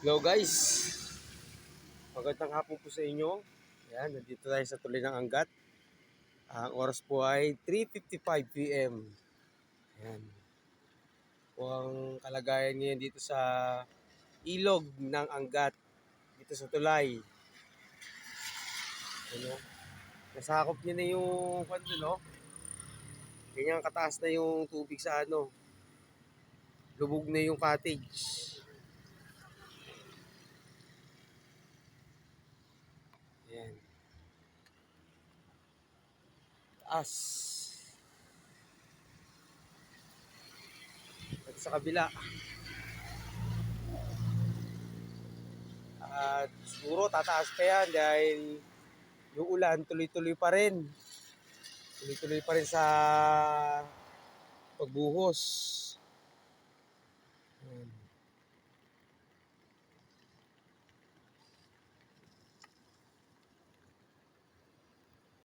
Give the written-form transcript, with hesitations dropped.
Hello guys, magandang hapon po sa inyo. Yan, nandito tayo sa tuloy ng Angat. Ang oras po ay 3:55 PM. Yan. Po ang kalagayan ngayon dito sa ilog ng Angat, dito sa tulay. Ano, nasakop niya na yung kwento, no? Ganyan kataas na yung tubig sa ano. Lubog na yung cottage. Yan. Taas. At sa kabila. At siguro tataas pa yan dahil yung ulan tuloy-tuloy pa rin. Tuloy-tuloy pa rin sa pagbuhos.